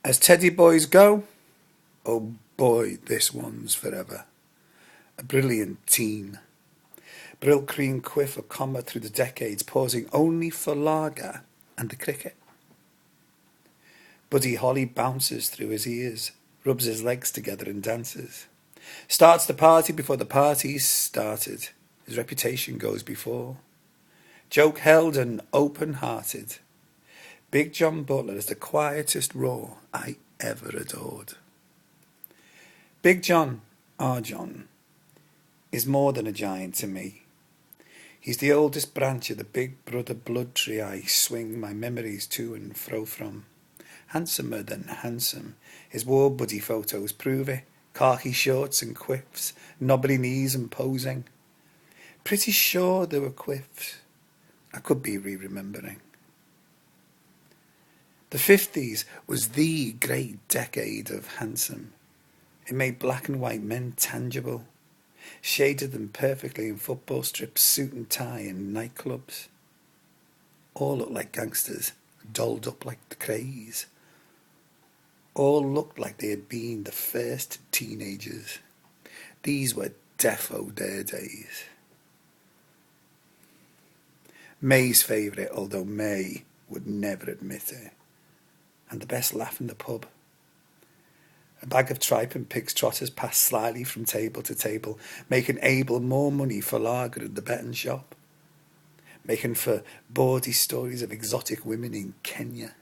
As teddy boys go, oh boy, this one's forever. A brilliant teen. Brylcreem quiff a comma through the decades, pausing only for lager and the cricket. Buddy Holly bounces through his ears, rubs his legs together and dances. Starts the party before the party's started. His reputation goes before. Joke held and open-hearted. Big John Butler is the quietest roar I ever adored. Big John, our John, is more than a giant to me. He's the oldest branch of the big brother blood tree I swing my memories to and fro from. Handsomer than handsome, his war buddy photos prove it. Khaki shorts and quiffs, knobbly knees and posing. Pretty sure they were quiffs. I could be re-remembering. The 50s was the great decade of handsome. It made black and white men tangible, shaded them perfectly in football strips, suit and tie in nightclubs. All looked like gangsters, dolled up like the craze. All looked like they had been the first teenagers. These were defo their days. May's favourite, although May would never admit it. And the best laugh in the pub. A bag of tripe and pig's trotters passed slyly from table to table, making Abel more money for lager at the betting shop, making for bawdy stories of exotic women in Kenya.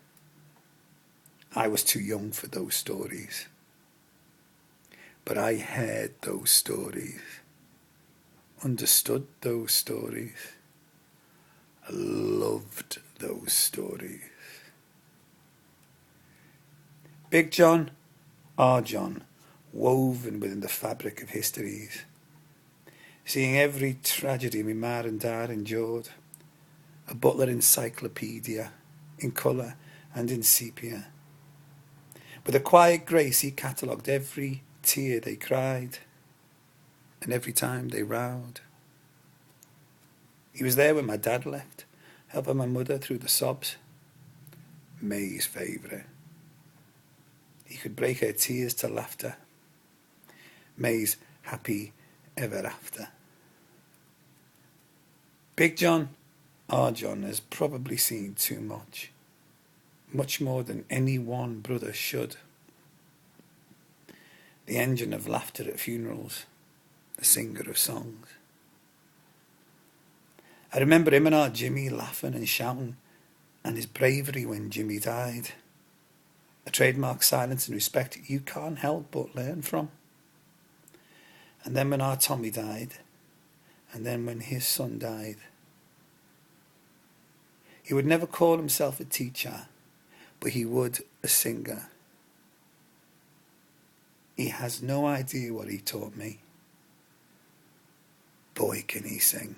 I was too young for those stories, but I heard those stories, understood those stories, I loved those stories. Big John, our John, woven within the fabric of histories, seeing every tragedy my ma and dad endured, a Butler encyclopedia, in colour and in sepia. With a quiet grace he catalogued every tear they cried, and every time they rowed. He was there when my dad left, helping my mother through the sobs. May's favourite. He could break her tears to laughter. May's happy ever after. Big John, our John, has probably seen too much. Much more than any one brother should. The engine of laughter at funerals, the singer of songs. I remember him and our Jimmy laughing and shouting, and his bravery when Jimmy died. A trademark silence and respect you can't help but learn from. And then when our Tommy died, and then when his son died. He would never call himself a teacher, but he would a singer. He has no idea what he taught me. Boy, can he sing.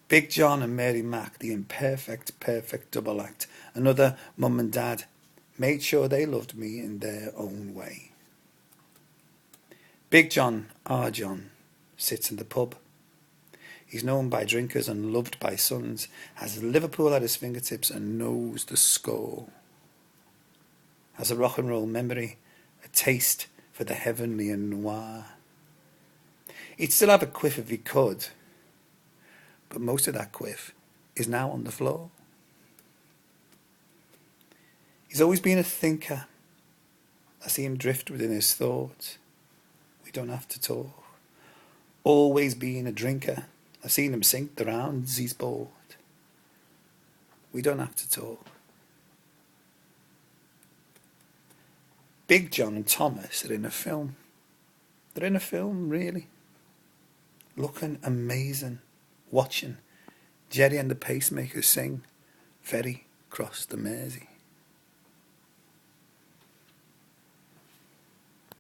Big John and Mary Mac, the imperfect, perfect double act. Another mum and dad made sure they loved me in their own way. Big John, our John, sits in the pub. He's known by drinkers and loved by sons, has Liverpool at his fingertips and knows the score. Has a rock and roll memory, a taste for the heavenly and noir. He'd still have a quiff if he could, but most of that quiff is now on the floor. He's always been a thinker. I see him drift within his thoughts. We don't have to talk. Always being a drinker. I've seen him sink the rounds he's bought. We don't have to talk. Big John and Thomas are in a film. They're in a film, really. Looking amazing. Watching Gerry and the pacemakers sing Ferry Cross the Mersey.